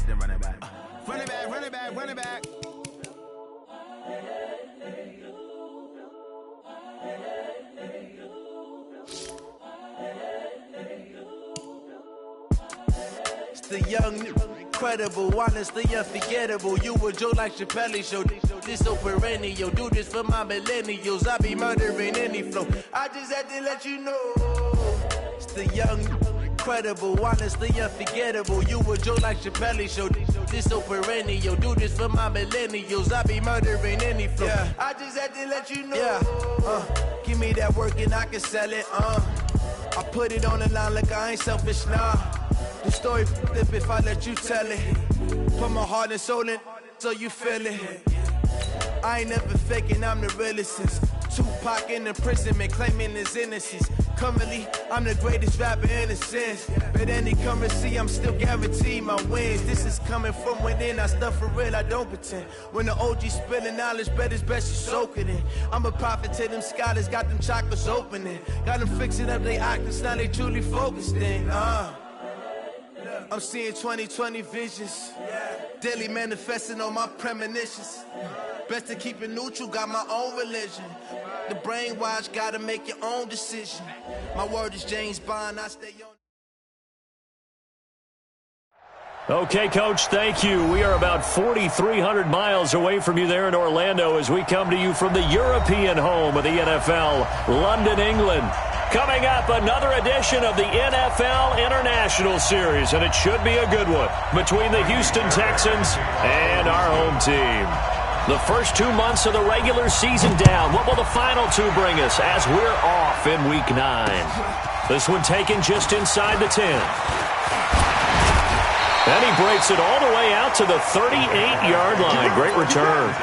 the running back. Running back, running back, running back. It's the young, incredible, honestly unforgettable. You a Joe like Chappelle show. This so perennial. Do this for my millennials. I be murdering any flow. I just had to let you know. It's the young, incredible, honestly unforgettable. You a Joe like Chappelle show. This so perennial. Do this for my millennials. I be murdering any flow. Yeah. I just had to let you know. Yeah. Give me that work and I can sell it. I put it on the line like I ain't selfish, nah. The story flip if I let you tell it. Put my heart and soul in so you feel it. I ain't never faking, I'm the realest since Tupac in imprisonment, claiming his innocence. Currently, I'm the greatest rapper in a sense. But any currency, I'm still guaranteed my wins. This is coming from within, I stuff for real, I don't pretend. When the OG spilling knowledge, bet it's best you soak it in. I'm a prophet to them scholars, got them chakras opening. Got them fixing up they octaves, now they truly focused in. I'm seeing 2020 visions. Daily manifesting on my premonitions. Best to keep it neutral, got my own religion. The brainwash, gotta make your own decision. My word is James Bond, I stay on. Okay, Coach, thank you. We are about 4,300 miles away from you there in Orlando as we come to you from the European home of the NFL, London, England. Coming up, another edition of the NFL International Series, and it should be a good one between the Houston Texans and our home team. The first 2 months of the regular season down. What will the final two bring us as we're off in Week 9? This one taken just inside the 10. And he breaks it all the way out to the 38-yard line. Great return.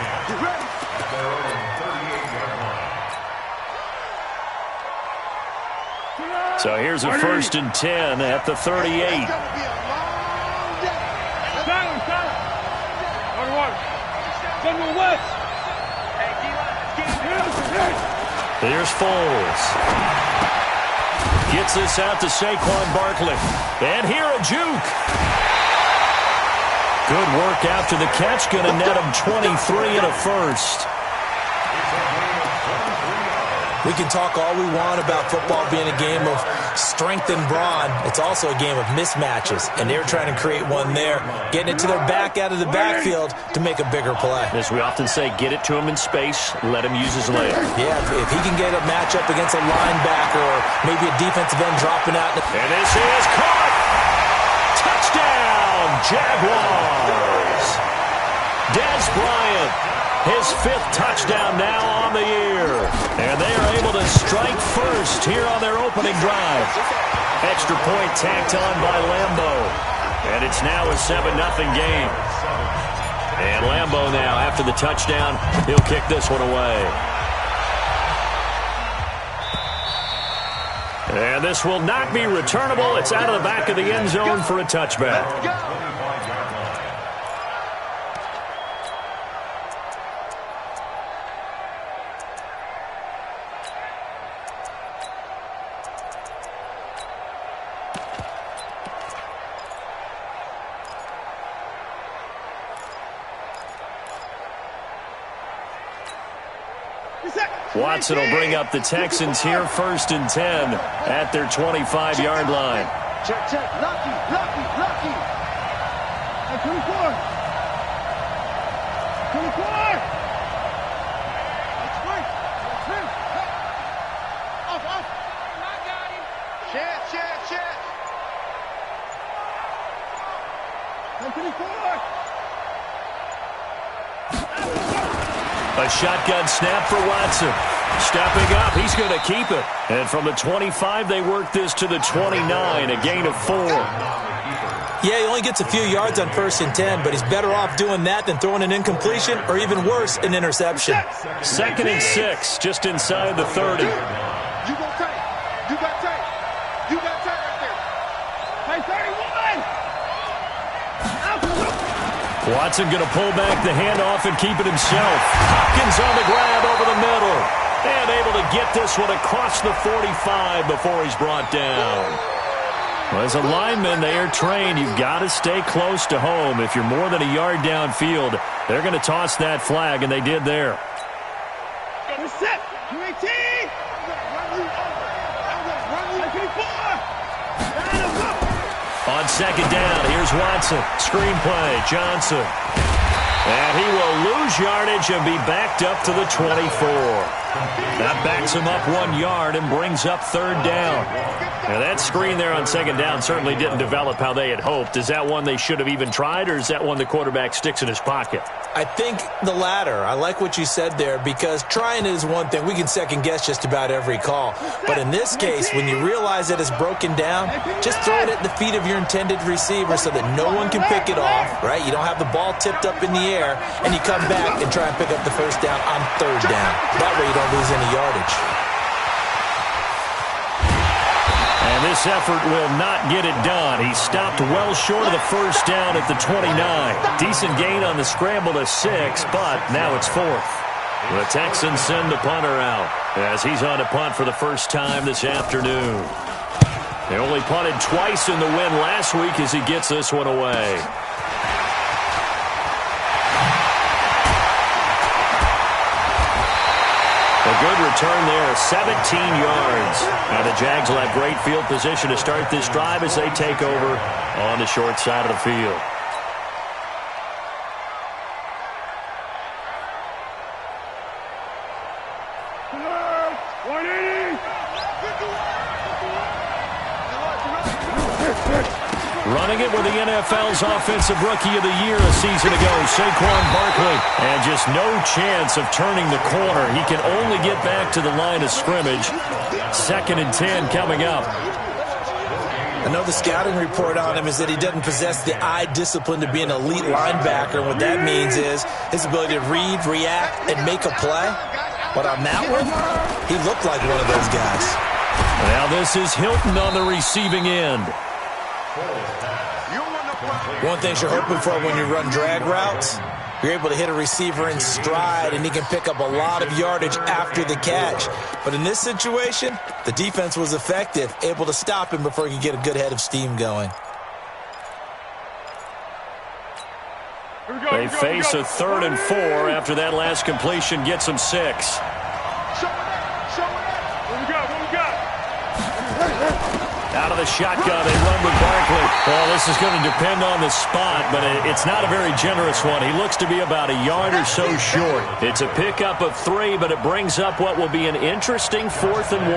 So here's a 1st and 10 at the 38. Here's Foles. Gets this out to Saquon Barkley. And here a juke. Good work after the catch. Going to net him 23 and a first. We can talk all we want about football being a game of strength and brawn. It's also a game of mismatches, and they're trying to create one there, getting it to their back out of the backfield to make a bigger play. As we often say, get it to him in space, let him use his leg. Yeah, if he can get a matchup against a linebacker or maybe a defensive end dropping out. And this is caught! Touchdown, Jaguars! Dez Bryant, his 5th touchdown now on the year. And they are able to strike first here on their opening drive. Extra point tacked on by Lambo. And it's now a 7-0 game. And Lambo now, after the touchdown, he'll kick this one away. And this will not be returnable. It's out of the back of the end zone for a touchback. Watson will bring up the Texans here, 1st and 10 at their 25-yard line. Check, check. Lucky. Hey, 24. 24. That's great. Off. I got him. Check. Hey, 24. A shotgun snap for Watson. Stepping up, he's going to keep it. And from the 25, they work this to the 29, a gain of 4. Yeah, he only gets a few yards on 1st and 10, but he's better off doing that than throwing an incompletion or even worse, an interception. 2nd and 6, just inside the 30. You got tight. You got tight right there. Hey, 31. Watson going to pull back the handoff and keep it himself. Hopkins on the grab over the middle. And able to get this one across the 45 before he's brought down. Well, as a lineman, they are trained. You've got to stay close to home. If you're more than a yard downfield, they're going to toss that flag, and they did there. Set. UAT. On second down, here's Watson. Screenplay, Johnson. And he will lose yardage and be backed up to the 24. That backs him up 1 yard and brings up third down. Now that screen there on second down certainly didn't develop how they had hoped. Is that one they should have even tried, or is that one the quarterback sticks in his pocket? I think the latter. I like what you said there, because trying it is one thing. We can second guess just about every call. But in this case, when you realize that it's broken down, just throw it at the feet of your intended receiver so that no one can pick it off, right? You don't have the ball tipped up in the air, and you come back and try and pick up the first down on third down. That way you don't lose any yardage. And this effort will not get it done. He stopped well short of the first down at the 29. Decent gain on the scramble to 6, but now it's 4th. The Texans send the punter out as he's on to punt for the first time this afternoon. They only punted twice in the win last week as he gets this one away. A good return there, 17 yards. Now the Jags will have great field position to start this drive as they take over on the short side of the field. Running it with the NFL's Offensive Rookie of the Year a season ago, Saquon Barkley. And just no chance of turning the corner. He can only get back to the line of scrimmage. 2nd and 10 coming up. I know the scouting report on him is that he doesn't possess the eye discipline to be an elite linebacker. And what that means is his ability to read, react, and make a play. But on that one, he looked like one of those guys. Now this is Hilton on the receiving end. One thing you're hoping for when you run drag routes, you're able to hit a receiver in stride, and he can pick up a lot of yardage after the catch. But in this situation, the defense was effective, able to stop him before he could get a good head of steam going. They face a 3rd and 4 after that last completion gets them 6. Out of the shotgun, they run with Barkley. Well, this is going to depend on the spot, but it's not a very generous one. He looks to be about a yard or so short. It's a pickup of 3, but it brings up what will be an interesting 4th and 1.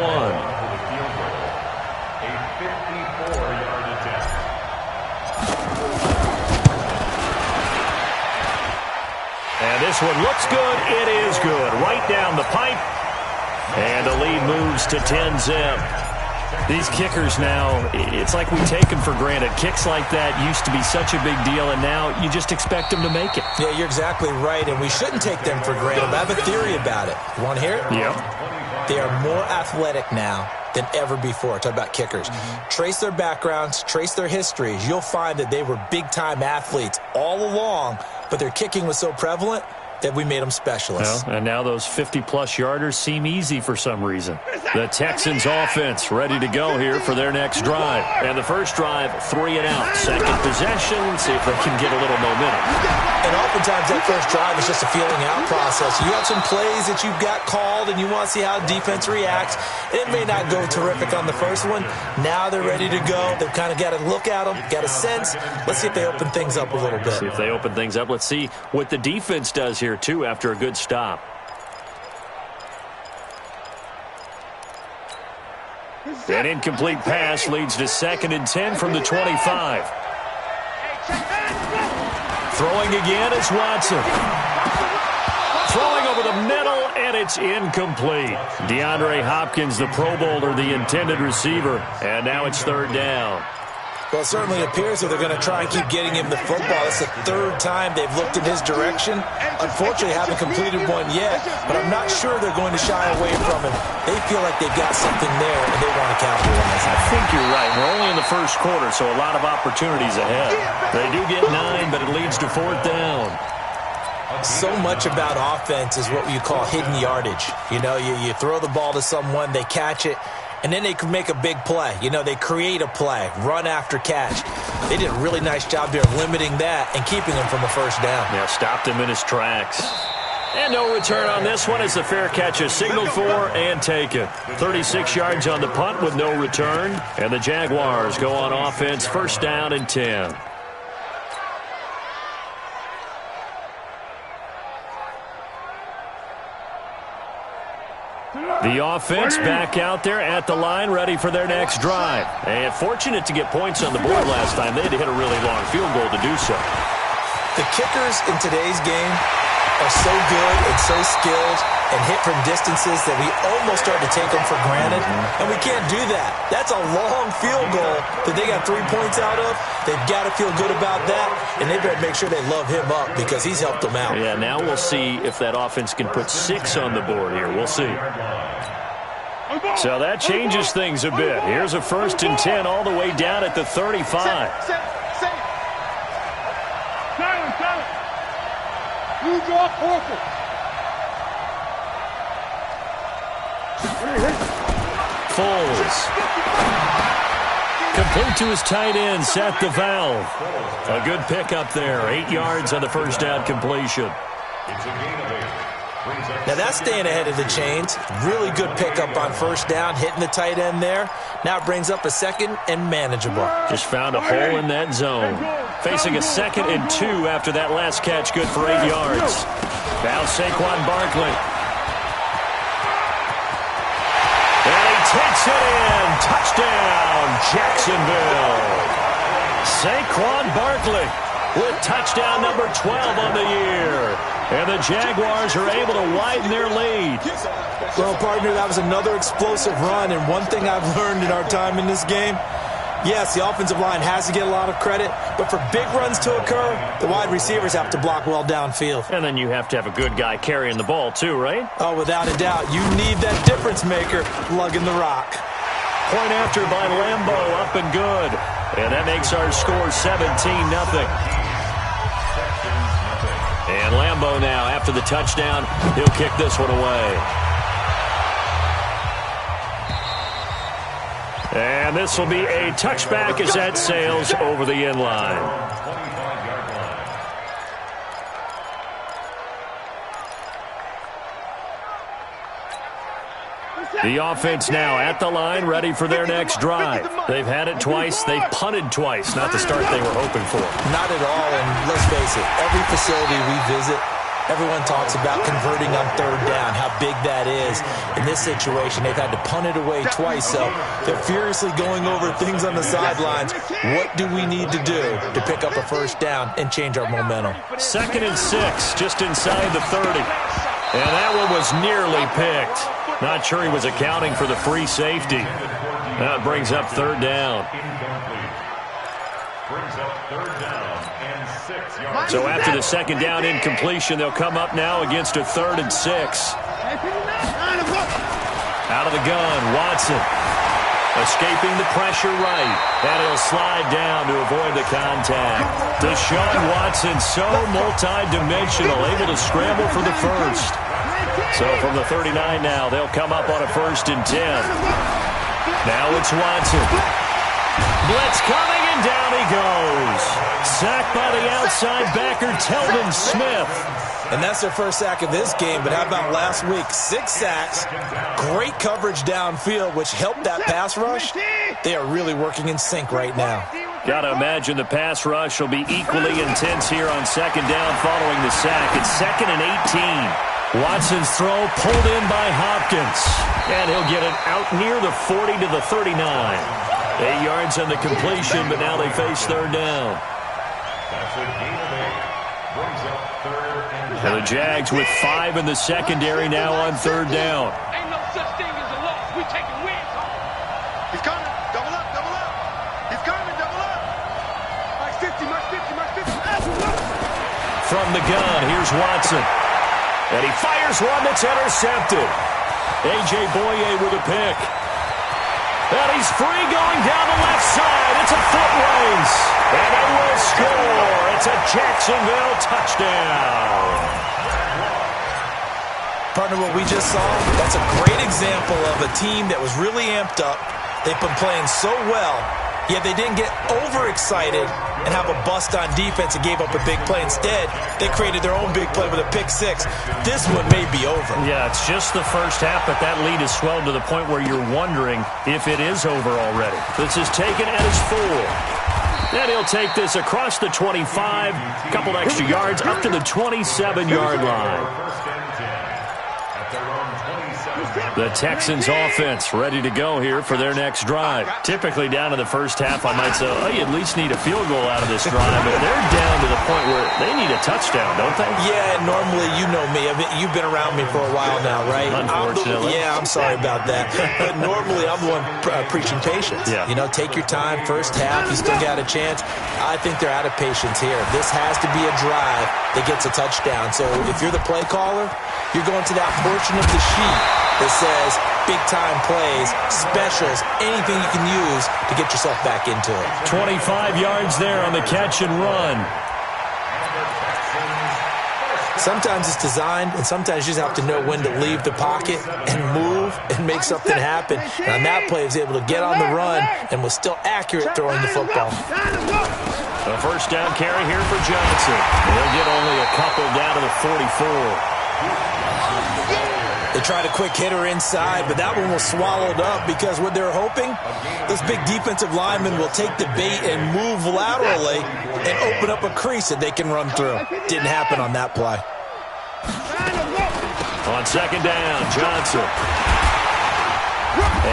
And this one looks good. It is good. Right down the pipe. And the lead moves to 10-zip. These kickers now, it's like we take them for granted. Kicks like that used to be such a big deal, and now you just expect them to make it. Yeah, you're exactly right, and we shouldn't take them for granted. I have a theory about it. You want to hear it? Yeah. They are more athletic now than ever before. Talk about kickers. Trace their backgrounds, trace their histories. You'll find that they were big-time athletes all along, but their kicking was so prevalent that we made them specialists. Well, and now those 50-plus yarders seem easy for some reason. The Texans offense ready to go here for their next drive. And the first drive, 3 and out. Second possession, see if they can get a little momentum. And oftentimes that first drive is just a feeling out process. You have some plays that you've got called and you want to see how defense reacts. It may not go terrific on the first one. Now they're ready to go. They've kind of got to look at them, got a sense. Let's see if they open things up a little bit. See if they open things up. Let's see what the defense does here, too, after a good stop. An incomplete pass leads to 2nd and 10 from the 25. Throwing again is Watson. Throwing over the middle, and it's incomplete. DeAndre Hopkins, the Pro Bowler, the intended receiver, and now it's 3rd down. Well, it certainly appears that they're going to try and keep getting him the football. It's the 3rd time they've looked in his direction. Unfortunately, haven't completed one yet, but I'm not sure they're going to shy away from him. They feel like they've got something there, and they want to capitalize. I think you're right. We're only in the first quarter, so a lot of opportunities ahead. They do get 9, but it leads to 4th down. So much about offense is what you call hidden yardage. You know, you throw the ball to someone, they catch it, and then they can make a big play. You know, they create a play, run after catch. They did a really nice job there of limiting that and keeping him from a first down. Yeah, stopped him in his tracks. And no return on this one as the fair catch is signaled for and taken. 36 yards on the punt with no return. And the Jaguars go on offense, first down and 10. The offense back out there at the line, ready for their next drive. And fortunate to get points on the board last time. They had to hit a really long field goal to do so. The kickers in today's game are so good and so skilled and hit from distances that we almost start to take them for granted. And we can't do that. That's a long field goal that they got 3 points out of. They've got to feel good about that, and they better make sure they love him up because he's helped them out. Yeah, now we'll see if that offense can put 6 on the board here. We'll see. So that changes things a bit. Here's a first and 10 all the way down at the 35. Silence. You draw forfeit. Foles. Complete to his tight end, Seth the Valve. A good pickup there. 8 yards on the first down completion. Now that's staying ahead of the chains. Really good pickup on first down, hitting the tight end there. Now it brings up a second and manageable. Just found a hole in that zone. Facing a 2nd and 2 after that last catch, good for 8 yards. Now Saquon Barkley. And he takes it in. Touchdown, Jacksonville. Saquon Barkley with touchdown number 12 on the year. And the Jaguars are able to widen their lead. Well, partner, that was another explosive run. And one thing I've learned in our time in this game, yes, the offensive line has to get a lot of credit, but for big runs to occur, the wide receivers have to block well downfield. And then you have to have a good guy carrying the ball too, right? Oh, without a doubt. You need that difference maker lugging the rock. Point after by Lambo, up and good. And that makes our score 17-0. And Lambo now, after the touchdown, he'll kick this one away. And this will be a touchback as that sails over the end line. The offense now at the line, ready for their next drive. They've had it twice. They've punted twice. Not the start they were hoping for. Not at all, and let's face it, every facility we visit, everyone talks about converting on third down, how big that is. In this situation, they've had to punt it away twice, so they're furiously going over things on the sidelines. What do we need to do to pick up a first down and change our momentum? 2nd and 6, just inside the 30. And that one was nearly picked. Not sure he was accounting for the free safety. Now it brings up third down. So after the second down incompletion, they'll come up now against a 3rd and 6. Out of the gun, Watson. Escaping the pressure right. And he'll slide down to avoid the contact. Deshaun Watson, so multi-dimensional, able to scramble for the first. So from the 39 now, they'll come up on a 1st and 10. Now it's Watson. Blitz coming, and down he goes. Sacked by the outside backer, Telvin Smith. And that's their first sack of this game, but how about last week? 6 sacks, great coverage downfield, which helped that pass rush. They are really working in sync right now. Got to imagine the pass rush will be equally intense here on 2nd down following the sack. It's 2nd and 18. Watson's throw pulled in by Hopkins. And he'll get it out near the 40 to the 39. 8 yards on the completion, but now they face third down. And the Jags with 5 in the secondary now on third down. Ain't no such thing as a loss. We taking wins home. He's coming. Double up, double up. He's coming, double up. Max 50, Max 50, Max 50. From the gun, here's Watson. And he fires one that's intercepted. A.J. Boye with a pick. And he's free going down the left side. It's a foot race. And they will score. It's a Jacksonville touchdown. Partner, what we just saw, that's a great example of a team that was really amped up. They've been playing so well, yet they didn't get overexcited and have a bust on defense and gave up a big play. Instead, they created their own big play with a pick six. This one may be over. Yeah, it's just the first half, but that lead has swelled to the point where you're wondering if it is over already. This is taken at his 4. And he'll take this across the 25, a couple extra yards up to the 27-yard line. The Texans offense ready to go here for their next drive. Typically down in the first half, I might say, oh, you at least need a field goal out of this drive. But they're down to the point where they need a touchdown, don't they? Yeah, normally, you know me. You've been around me for a while now, right? Unfortunately. I'm sorry about that. But normally, I'm the one preaching patience. Yeah. You know, take your time. First half, you still got a chance. I think they're out of patience here. This has to be a drive that gets a touchdown. So if you're the play caller, you're going to that portion of the sheet that says big-time plays, specials, anything you can use to get yourself back into it. 25 yards there on the catch and run. Sometimes it's designed, and sometimes you just have to know when to leave the pocket and move and make something happen. And on that play, he was able to get on the run and was still accurate throwing the football. A first down carry here for Johnson. He'll get only a couple down to the 44. They tried a quick hitter inside, but that one was swallowed up because what they're hoping, those big defensive linemen will take the bait and move laterally and open up a crease that they can run through. Didn't happen on that play. On second down, Johnson.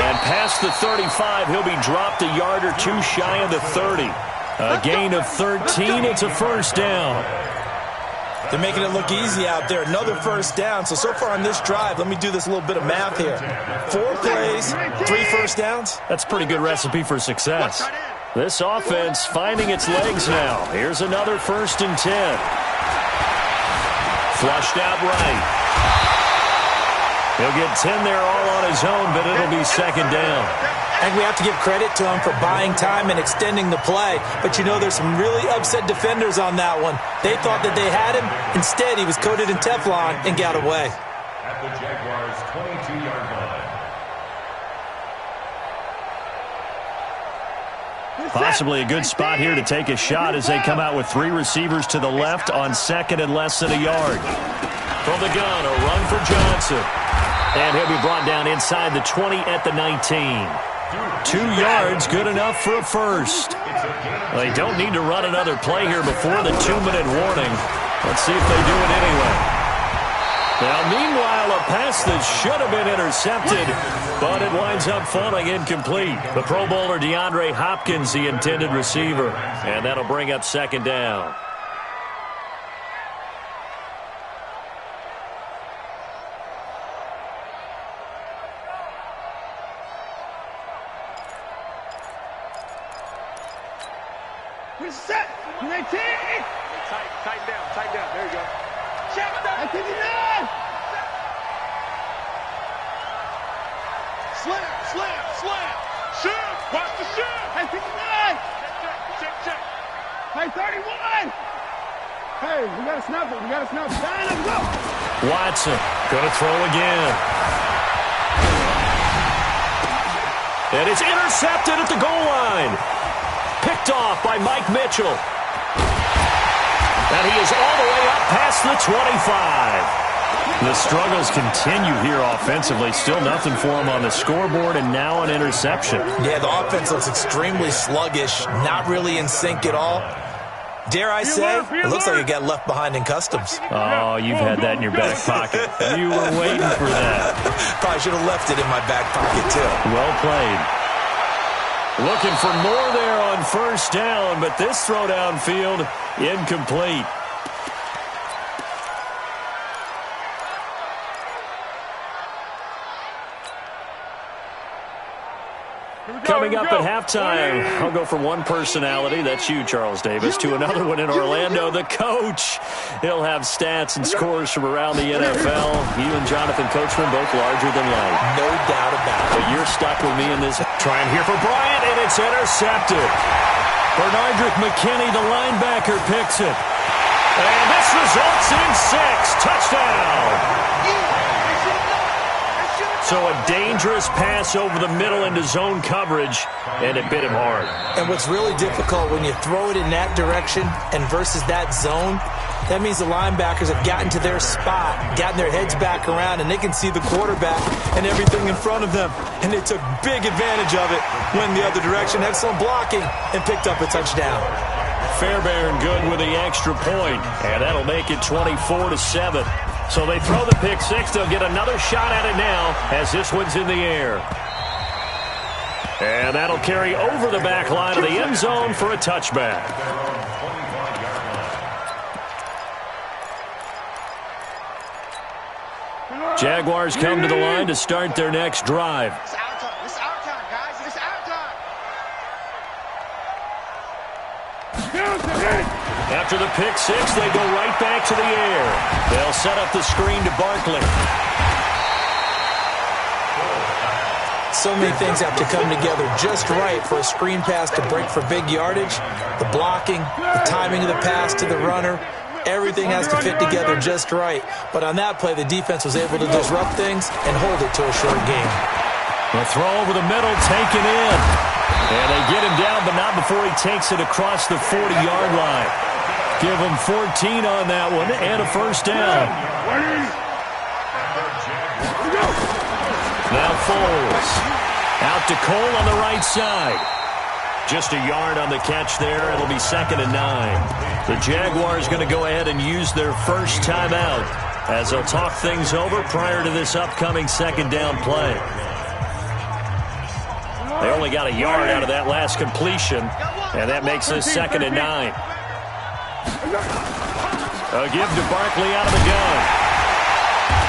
And past the 35, he'll be dropped a yard or two shy of the 30. A gain of 13, it's a first down. They're making it look easy out there. Another first down. So far on this drive, let me do this little bit of math here. 4 plays, 3 first downs. That's a pretty good recipe for success. This offense finding its legs now. Here's another 1st and 10. Flushed out right. He'll get 10 there all on his own, but it'll be second down. And we have to give credit to him for buying time and extending the play. But, you know, there's some really upset defenders on that one. They thought that they had him. Instead, he was coated in Teflon and got away. At the Jaguars' 22-yard line. Possibly a good spot here to take a shot as they come out with 3 receivers to the left on second and less than a yard. From the gun, a run for Johnson. And he'll be brought down inside the 20 at the 19. 2 yards, good enough for a first. They don't need to run another play here before the 2-minute warning. Let's see if they do it anyway. Now, meanwhile, a pass that should have been intercepted, but it winds up falling incomplete. The Pro Bowler DeAndre Hopkins, the intended receiver, and that'll bring up second down. Reset. 19. Tighten down. There you go. Check down. 59. Slam. Shoot. Watch the shoot. 59. Check. Hey, 31. Hey, we got to snap it. Let's go. Watson going to throw again. And it's intercepted at the goal line. Picked off by Mike Mitchell. And he is all the way up past the 25. The struggles continue here offensively. Still nothing for him on the scoreboard, and now an interception. Yeah, the offense looks extremely sluggish, not really in sync at all. Dare I say, it looks like it got left behind in customs. Oh, you've had that in your back pocket. You were waiting for that. Probably should have left it in my back pocket, too. Well played. Looking for more there on first down, but this throw downfield incomplete. Coming up at halftime, I'll go from one personality, that's you, Charles Davis, to another one in Orlando, the coach. He'll have stats and scores from around the NFL. You and Jonathan Coachman both larger than life. No doubt about it. But you're stuck with me in this. Trying here for Bryant, and it's intercepted. Bernardrick McKinney, the linebacker, picks it. And this results in 6. Touchdown. So a dangerous pass over the middle into zone coverage, and it bit him hard. And what's really difficult when you throw it in that direction and versus that zone, that means the linebackers have gotten to their spot, gotten their heads back around, and they can see the quarterback and everything in front of them. And they took big advantage of it, went the other direction, excellent blocking, and picked up a touchdown. Fairbairn good with the extra point, and that'll make it 24-7. So they throw the pick six. They'll get another shot at it now as this one's in the air. And that'll carry over the back line of the end zone for a touchback. Jaguars come to the line to start their next drive. It's our time. It's our time, guys. It's our time. After the pick six, they go right back to the air. They'll set up the screen to Barkley. So many things have to come together just right for a screen pass to break for big yardage. The blocking, the timing of the pass to the runner, everything has to fit together just right. But on that play, the defense was able to disrupt things and hold it to a short game. The throw over the middle, taken in. And they get him down, but not before he takes it across the 40-yard line. Give him 14 on that one and a first down. Now Foles. Out to Cole on the right side. Just a yard on the catch there. It'll be 2nd and 9. The Jaguars going to go ahead and use their first timeout as they'll talk things over prior to this upcoming second down play. They only got a yard out of that last completion, and that makes this 2nd and 9. A give to Barkley out of the gun.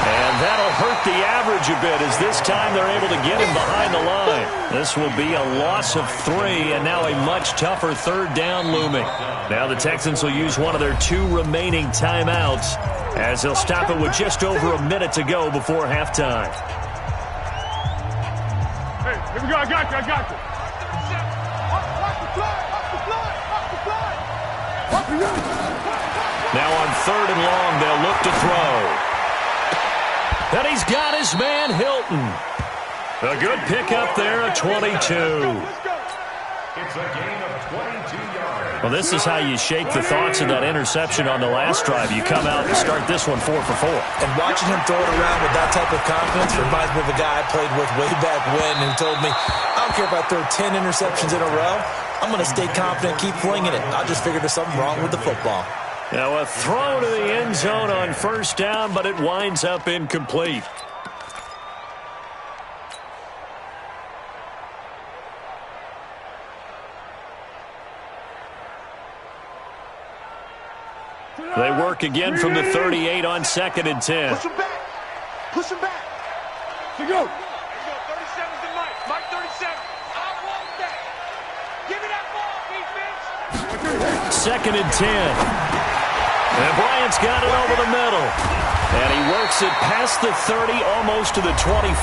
And that'll hurt the average a bit as this time they're able to get him behind the line. This will be a loss of 3, and now a much tougher third down looming. Now the Texans will use one of their 2 remaining timeouts as they'll stop it with just over a minute to go before halftime. Hey, here we go. I got you. I got you. Now on 3rd and long, they'll look to throw. And he's got his man, Hilton. A good pickup there at 22. It's a gain of 22 yards. Well, this is how you shake the thoughts of that interception on the last drive. You come out and start this one 4 for 4. And watching him throw it around with that type of confidence reminds me of a guy I played with way back when who told me, I don't care if I throw 10 interceptions in a row. I'm going to stay confident, keep flinging it. I just figured there's something wrong with the football. Now a throw to the end zone on first down, but it winds up incomplete. They work again from the 38 on 2nd and 10. Push him back. Push him back. To go. 37's the Mike. Mike 37. I want that. Give me that ball, defense. 2nd and 10. And Bryant's got it over the middle. And he works it past the 30, almost to the 25.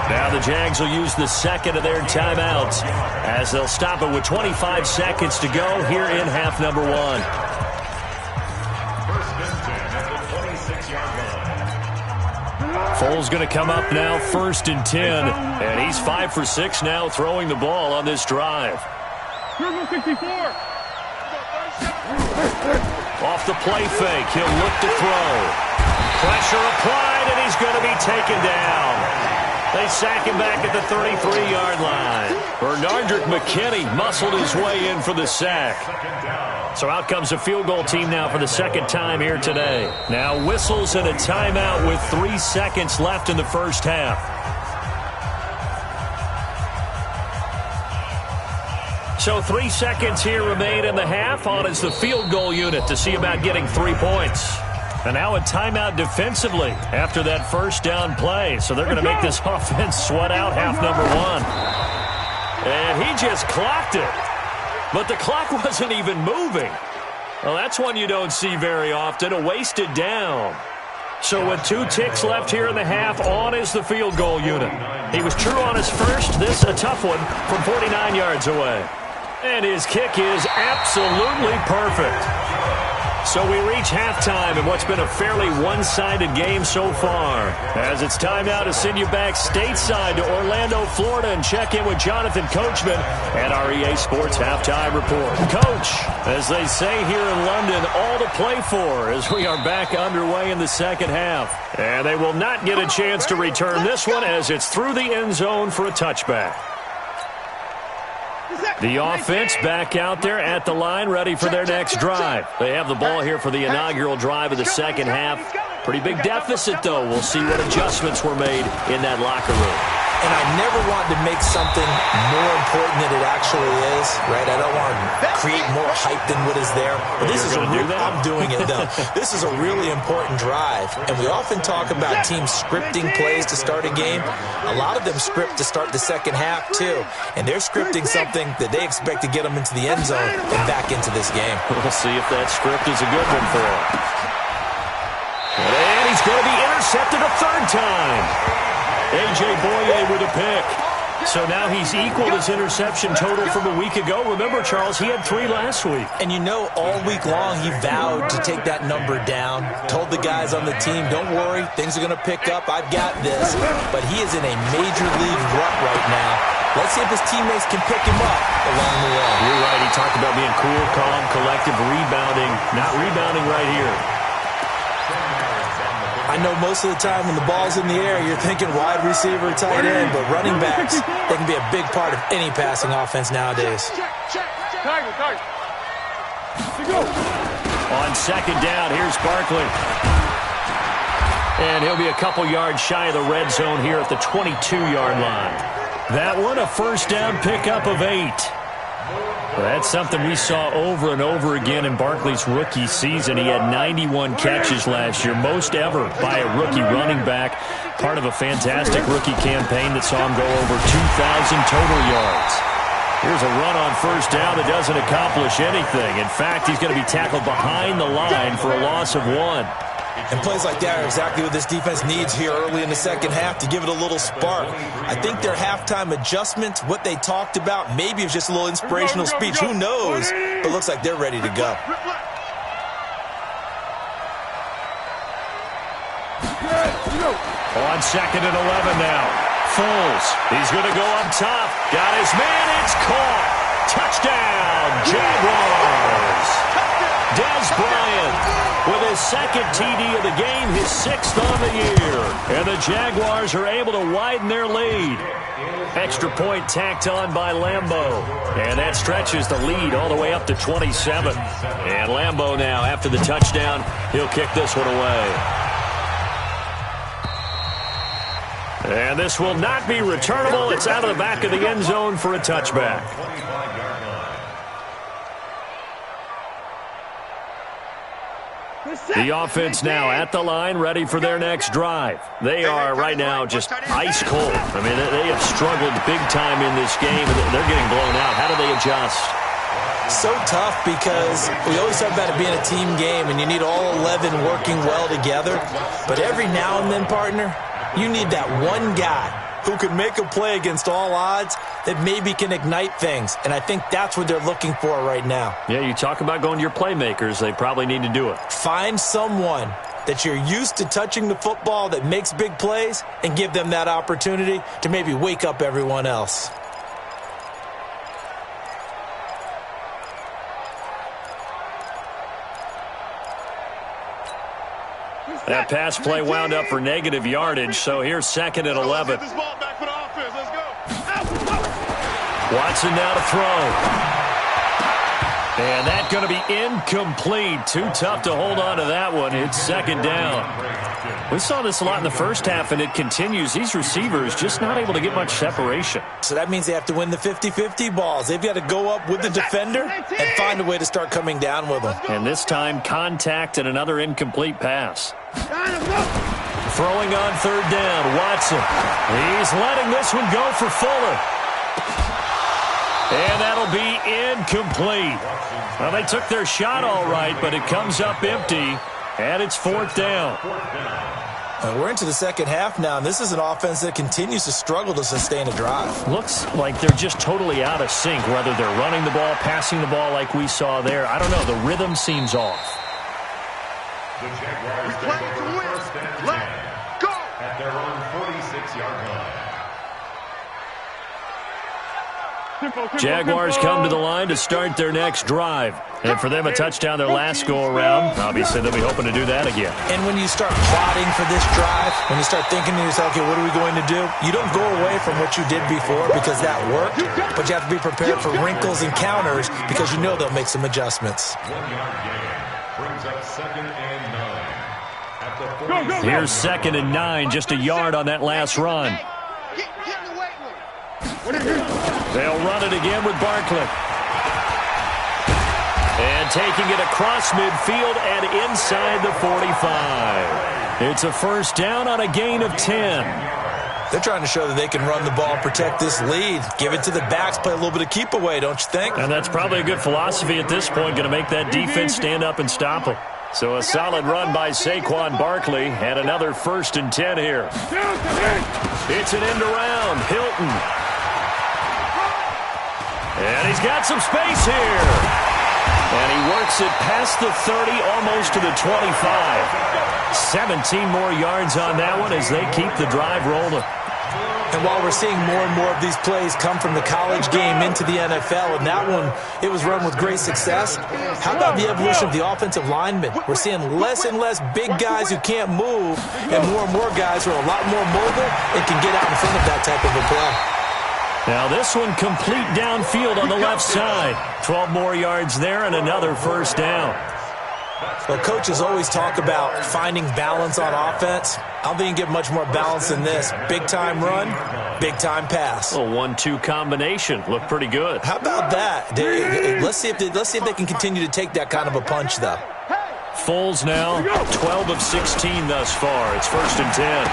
Now the Jags will use the 2nd of their timeouts as they'll stop it with 25 seconds to go here in half number 1. Foles going to come up now, 1st and 10. And he's 5 for 6 now throwing the ball on this drive. 64. Off the play fake, he'll look to throw. Pressure applied, and he's going to be taken down. They sack him back at the 33-yard line. Bernardrick McKinney muscled his way in for the sack. So out comes a field goal team now for the 2nd time here today. Now whistles and a timeout with 3 seconds left in the first half. So 3 seconds here remain in the half. On is the field goal unit to see about getting 3 points. And now a timeout defensively after that first down play. So they're going to make this offense sweat out half number 1. And he just clocked it. But the clock wasn't even moving. Well, that's one you don't see very often, a wasted down. So with 2 ticks left here in the half, on is the field goal unit. He was true on his first. This a tough one from 49 yards away. And his kick is absolutely perfect. So we reach halftime in what's been a fairly one-sided game so far. As it's time now to send you back stateside to Orlando, Florida, and check in with Jonathan Coachman at our EA Sports Halftime Report. Coach, as they say here in London, all to play for as we are back underway in the second half. And they will not get a chance to return this one as it's through the end zone for a touchback. The offense back out there at the line, ready for their next drive. They have the ball here for the inaugural drive of the second half. Pretty big deficit, though. We'll see what adjustments were made in that locker room. And I never want to make something more important than it actually is, right? I don't want to create more hype than what is there. But this is I'm doing it, though. This is a really important drive. And we often talk about teams scripting plays to start a game. A lot of them script to start the second half, too. And they're scripting something that they expect to get them into the end zone and back into this game. We'll see if that script is a good one for him. And he's going to be intercepted a third time. A.J. Boye with a pick. So now he's equaled his interception total from a week ago. Remember, Charles, he had 3 last week. And you know, all week long he vowed to take that number down. Told the guys on the team, don't worry, things are going to pick up. I've got this. But he is in a major league rut right now. Let's see if his teammates can pick him up along the way. You're right. He talked about being cool, calm, collective, rebounding. Not rebounding right here. I know most of the time when the ball's in the air, you're thinking wide receiver, tight end, but running backs, they can be a big part of any passing offense nowadays. On second down, here's Barkley. And he'll be a couple yards shy of the red zone here at the 22-yard line. That one, a first down pickup of 8. That's something we saw over and over again in Barkley's rookie season. He had 91 catches last year, most ever by a rookie running back, part of a fantastic rookie campaign that saw him go over 2,000 total yards. Here's a run on first down that doesn't accomplish anything. In fact, he's going to be tackled behind the line for a loss of 1. And plays like that are exactly what this defense needs here early in the second half to give it a little spark. I think their halftime adjustment, what they talked about, maybe it's just a little inspirational speech. Who knows? But it looks like they're ready to go. On second and 11 now. Foles. He's going to go up top. Got his man. It's caught. Touchdown, Jaguars. Des Bryant with his second TD of the game, his 6th on the year. And the Jaguars are able to widen their lead. Extra point tacked on by Lambeau. And that stretches the lead all the way up to 27. And Lambeau now, after the touchdown, he'll kick this one away. And this will not be returnable. It's out of the back of the end zone for a touchback. The offense now at the line, ready for their next drive. They are right now just ice cold. I mean, they have struggled big time in this game. They're getting blown out. How do they adjust? So tough because we always talk about it being a team game and you need all 11 working well together. But every now and then, partner, you need that one guy who can make a play against all odds that maybe can ignite things. And I think that's what they're looking for right now. Yeah, you talk about going to your playmakers. They probably need to do it. Find someone that you're used to touching the football that makes big plays and give them that opportunity to maybe wake up everyone else. That pass play wound up for negative yardage, so here's second and 11. Watson now to throw. And that's going to be incomplete. Too tough to hold on to that one. It's second down. We saw this a lot in the first half, and it continues. These receivers just not able to get much separation. So that means they have to win the 50-50 balls. They've got to go up with the defender and find a way to start coming down with them. And this time, contact and another incomplete pass. Throwing on third down, Watson. He's letting this one go for Fuller. And that'll be incomplete. Well, they took their shot all right, but it comes up empty, and it's fourth down. We're into the second half now, and this is an offense that continues to struggle to sustain a drive. Looks like they're just totally out of sync, whether they're running the ball, passing the ball like we saw there. I don't know. The rhythm seems off. The Jaguars We play to win. first and 10 Let's go. at their own 46-yard line. Jaguars come to the line to start their next drive. And for them, a touchdown their last go-around. Obviously, they'll be hoping to do that again. And when you start plotting for this drive, when you start thinking to yourself, okay, what are we going to do? You don't go away from what you did before because that worked, but you have to be prepared for wrinkles and counters because you know they'll make some adjustments. 1-yard gain brings up 2nd and 9. At the 40. Here's 2nd and 9, just a yard on that last run. Get in the weight room. They'll run it again with Barkley. And taking it across midfield and inside the 45. It's a first down on a gain of 10. They're trying to show that they can run the ball and protect this lead. Give it to the backs, play a little bit of keep away, don't you think? And that's probably a good philosophy at this point, going to make that defense stand up and stop them. So a solid run by Saquon Barkley and another 1st and 10 here. It's an end around. Hilton. And he's got some space here. And he works it past the 30, almost to the 25. 17 more yards on that one as they keep the drive rolling. And while we're seeing more and more of these plays come from the college game into the NFL, and that one, it was run with great success, how about the evolution of the offensive linemen? We're seeing less and less big guys who can't move, and more guys who are a lot more mobile and can get out in front of that type of a play. Now this one complete downfield on the left side. 12 more yards there and another first down. Well, coaches always talk about finding balance on offense. I don't think you can get much more balance than this. Big-time run, big-time pass. A 1-2 combination. Looked pretty good. How about that? Let's see if they can continue to take that kind of a punch, though. Foles now, 12 of 16 thus far. It's 1st and 10.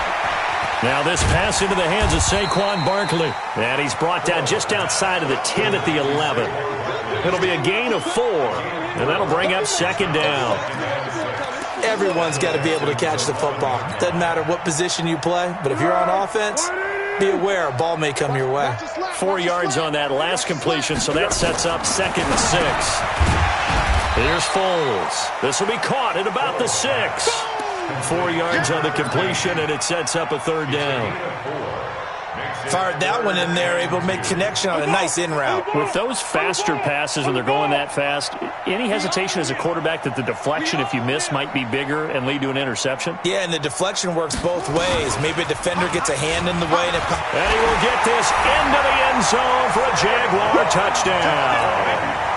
Now this pass into the hands of Saquon Barkley. And he's brought down just outside of the 10 at the 11. It'll be a gain of 4. And that'll bring up 2nd down. Everyone's got to be able to catch the football. Doesn't matter what position you play, but if you're on offense, be aware a ball may come your way. 4 yards on that last completion, so that sets up 2nd and 6. Here's Foles. This will be caught at about the 6. 4 yards on the completion, and it sets up a 3rd down. Fired that one in there, able to make connection on a nice in route. With those faster passes when they're going that fast, any hesitation as a quarterback that the deflection, if you miss, might be bigger and lead to an interception? Yeah, and the deflection works both ways. Maybe a defender gets a hand in the way. And he will get this into the end zone for a Jaguar touchdown.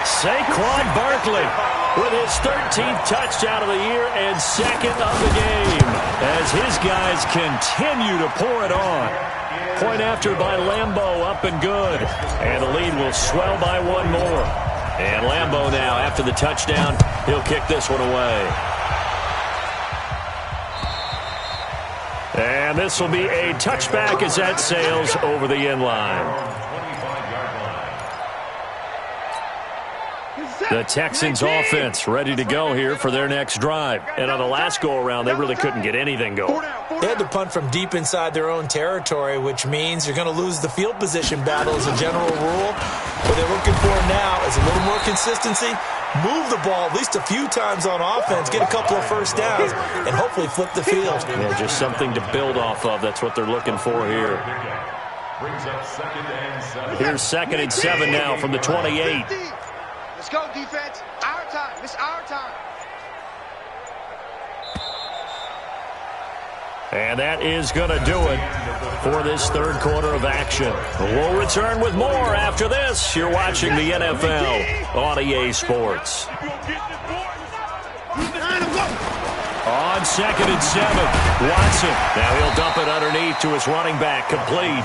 Saquon Barkley with his 13th touchdown of the year and 2nd of the game as his guys continue to pour it on. Point after by Lambeau, up and good. And the lead will swell by 1 more. And Lambeau now, after the touchdown, he'll kick this one away. And this will be a touchback as that sails over the end line. The Texans offense ready to go here for their next drive. And on the last go-around, they really couldn't get anything going. They had to punt from deep inside their own territory, which means you're going to lose the field position battle as a general rule. What they're looking for now is a little more consistency, move the ball at least a few times on offense, get a couple of first downs, and hopefully flip the field. Yeah, just something to build off of. That's what they're looking for here. Brings up 2nd and 7. Here's 2nd and 7 now from the 28. Let's go, defense. Our time. It's our time. And that is going to do it for this 3rd quarter of action. We'll return with more after this. You're watching the NFL on EA Sports. On 2nd and 7, Watson. Now he'll dump it underneath to his running back, complete.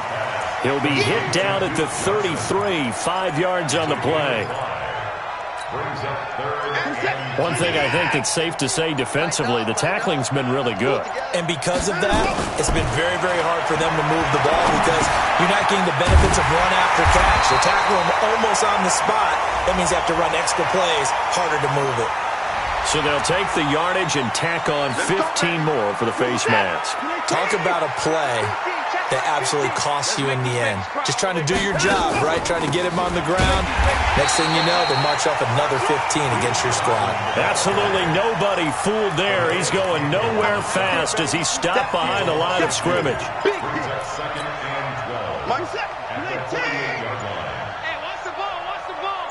He'll be hit down at the 33, 5 yards on the play. One thing I think that's safe to say defensively, the tackling's been really good. And because of that, it's been very, very hard for them to move the ball because you're not getting the benefits of run after catch. They're tackling them almost on the spot. That means you have to run extra plays, harder to move it. So they'll take the yardage and tack on 15 more for the face mask. Talk about a play that absolutely costs you in the end. Just trying to do your job, right? Trying to get him on the ground. Next thing you know, they march off another 15 against your squad. Absolutely nobody fooled there. He's going nowhere fast as he stopped behind the line of scrimmage. Second and 12. At the 48-yard line. Hey, watch the ball, watch the ball.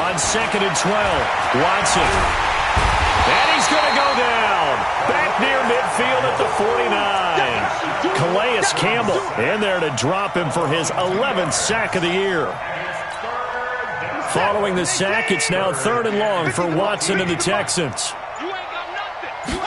On second and 12, Watson. And he's going to go down. Back near midfield at the 49. Calais Campbell in there to drop him for his 11th sack of the year. Following the sack, it's now 3rd and long for Watson and the Texans. You ain't got nothing.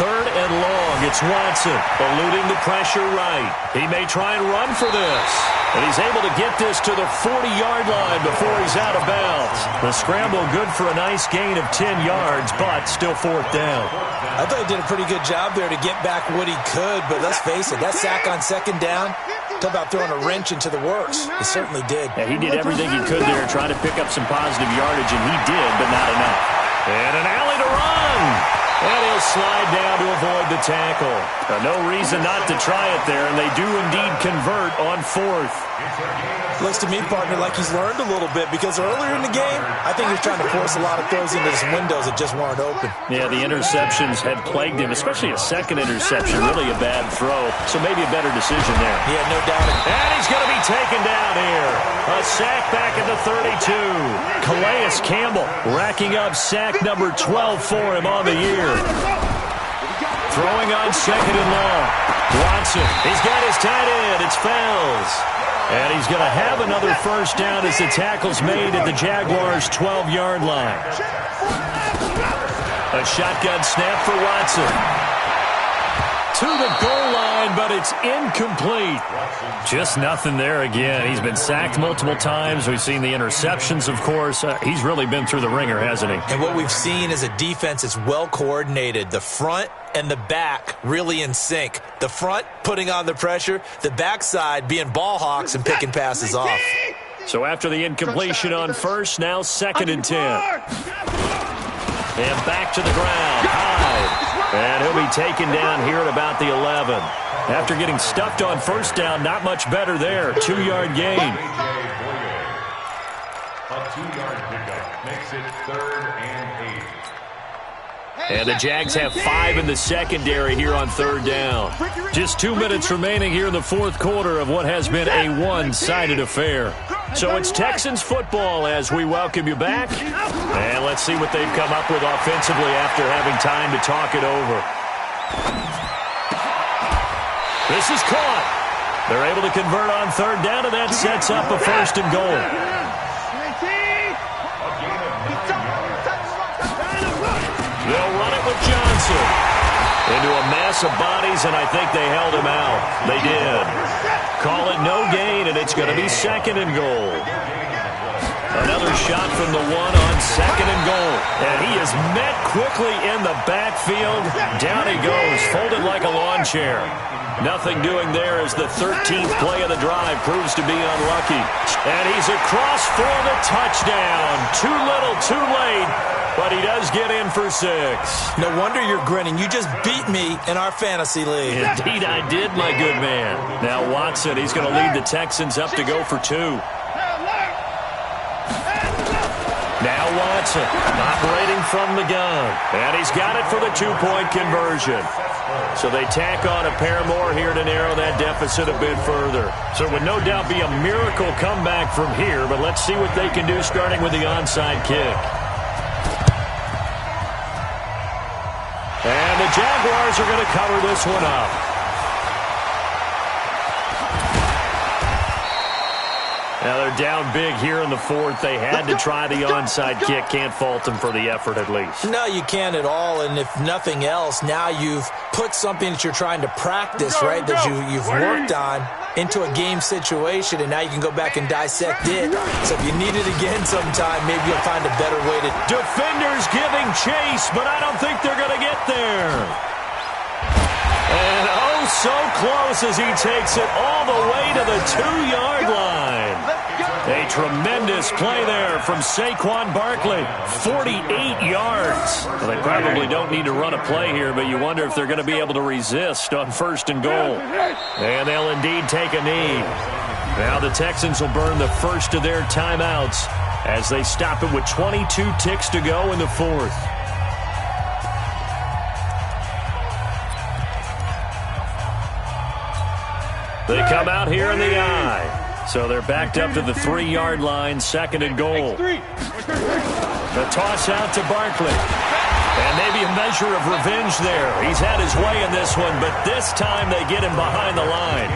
3rd and long, it's Watson, eluding the pressure right. He may try and run for this. And he's able to get this to the 40-yard line before he's out of bounds. The scramble good for a nice gain of 10 yards, but still 4th down. I thought he did a pretty good job there to get back what he could, but let's face it, that sack on 2nd down, talk about throwing a wrench into the works. He certainly did. Yeah, he did everything he could there, trying to pick up some positive yardage, and he did, but not enough. And an alley to run. And he'll slide down to avoid the tackle. No reason not to try it there, and they do indeed convert on 4th. Looks to me, partner, like he's learned a little bit, because earlier in the game, I think he was trying to force a lot of throws into some windows that just weren't open. Yeah, the interceptions had plagued him, especially a second interception, really a bad throw. So maybe a better decision there. Yeah, no doubt. And he's going to be taken down here. A sack back at the 32. Calais Campbell racking up sack number 12 for him on the year. Throwing on 2nd and long. Watson, he's got his tight end. It's Fells. And he's going to have another 1st down as the tackle's made at the Jaguars' 12-yard line. A shotgun snap for Watson. To the goal line, but it's incomplete. Just nothing there again. He's been sacked multiple times. We've seen the interceptions, of course. He's really been through the ringer, hasn't he? And what we've seen is a defense that's well coordinated. The front and the back really in sync. The front putting on the pressure, the backside being ball hawks and picking passes off. So after the incompletion on 1st, now 2nd and 10. And back to the ground. Hyde. And he'll be taken down here at about the 11. After getting stuffed on 1st down, not much better there. 2-yard gain. A 2-yard pickup makes it 3rd and 8. And the Jags have 5 in the secondary here on 3rd down. Just 2 minutes remaining here in the 4th quarter of what has been a one-sided affair. So it's Texans football as we welcome you back. And let's see what they've come up with offensively after having time to talk it over. This is caught. They're able to convert on 3rd down, and that sets up a 1st and goal. They'll run it with Johnson. Into a mass of bodies, and I think they held him out. They did. Call it no gain, and it's going to be 2nd and goal. Another shot from the 1 on 2nd and goal. And he is met quickly in the backfield. Down he goes, folded like a lawn chair. Nothing doing there as the 13th play of the drive proves to be unlucky. And he's across for the touchdown. Too little, too late. But he does get in for 6. No wonder you're grinning. You just beat me in our fantasy league. Indeed I did, my good man. Now Watson, he's going to lead the Texans up to go for 2. Now Watson, operating from the gun. And he's got it for the 2-point conversion. So they tack on a pair more here to narrow that deficit a bit further. So it would no doubt be a miracle comeback from here, but let's see what they can do starting with the onside kick. And the Jaguars are going to cover this one up. Now they're down big here in the 4th. They had to try the onside kick. Can't fault them for the effort at least. No, you can't at all. And if nothing else, now you've put something that you're trying to practice, right, that you've worked on into a game situation, and now you can go back and dissect it. So if you need it again sometime, maybe you'll find a better way to... Defenders giving chase, but I don't think they're going to get there. And oh, so close as he takes it all the way to the 2-yard line. A tremendous play there from Saquon Barkley. 48 yards. Well, they probably don't need to run a play here, but you wonder if they're going to be able to resist on 1st and goal. And they'll indeed take a knee. Now the Texans will burn the first of their timeouts as they stop it with 22 ticks to go in the 4th. They come out here in the eye. So they're backed up to the 3-yard line, 2nd and goal. The toss out to Barkley. And maybe a measure of revenge there. He's had his way in this one, but this time they get him behind the line.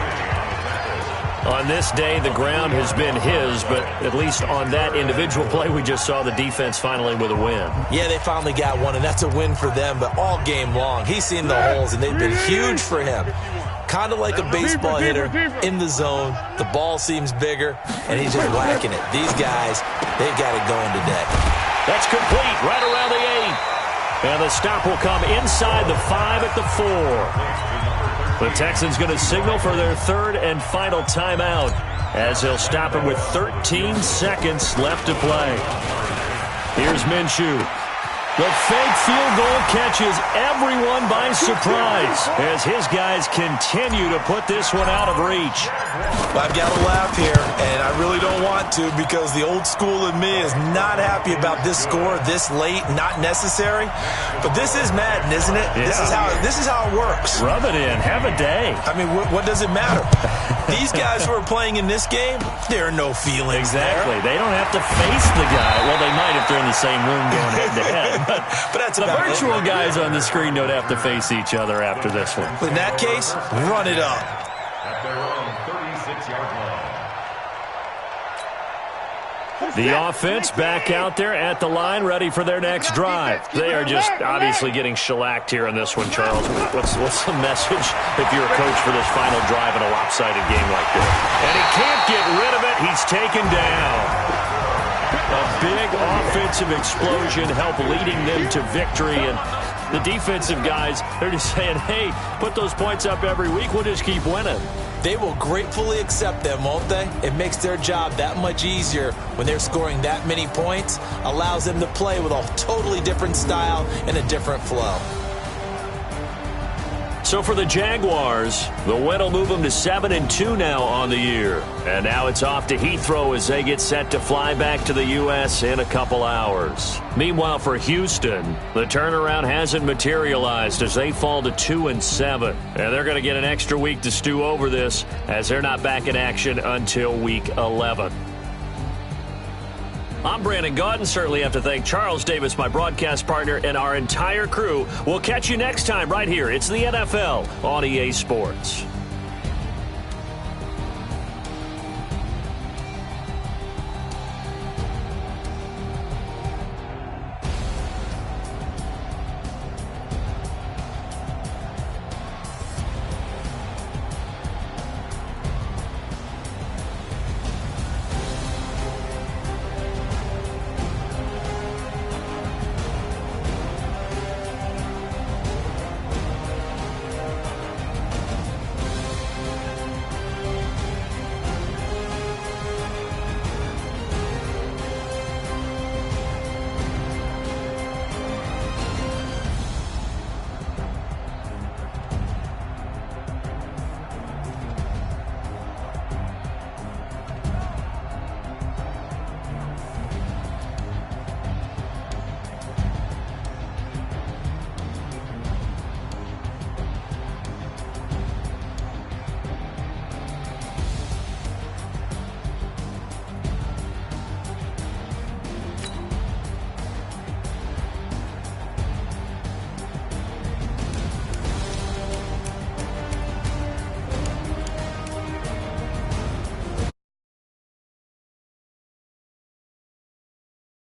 On this day, the ground has been his, but at least on that individual play, we just saw the defense finally with a win. Yeah, they finally got one, and that's a win for them, but all game long, he's seen the holes, and they've been huge for him. Kind of like a baseball hitter in the zone. The ball seems bigger, and he's just whacking it. These guys, they've got it going today. That's complete, right around the 8. And the stop will come inside the 5 at the 4. The Texans going to signal for their 3rd and final timeout as they'll stop it with 13 seconds left to play. Here's Minshew. The fake field goal catches everyone by surprise as his guys continue to put this one out of reach. I've got to laugh here, and I really don't want to because the old school in me is not happy about this score this late, not necessary. But this is Madden, isn't it? Yeah. This is how it works. Rub it in. Have a day. I mean, what does it matter? These guys who are playing in this game, there are no feelings. Exactly. They don't have to face the guy. Well, they might if they're in the same room going head-to-head. But that's the virtual guys on the screen don't have to face each other after this one. In that case, run it up. At their own 36-yard line. The offense back out there at the line, ready for their next drive. They are just obviously getting shellacked here in this one, Charles. What's the message if you're a coach for this final drive in a lopsided game like this? And he can't get rid of it. He's taken down. A big offensive explosion helped leading them to victory. And the defensive guys, they're just saying, hey, put those points up every week. We'll just keep winning. They will gratefully accept them, won't they? It makes their job that much easier when they're scoring that many points. Allows them to play with a totally different style and a different flow. So for the Jaguars, the win will move them to 7-2 now on the year. And now it's off to Heathrow as they get set to fly back to the U.S. in a couple hours. Meanwhile, for Houston, the turnaround hasn't materialized as they fall to 2-7. And they're going to get an extra week to stew over this as they're not back in action until Week 11. I'm Brandon Gaudin. Certainly have to thank Charles Davis, my broadcast partner, and our entire crew. We'll catch you next time right here. It's the NFL on EA Sports.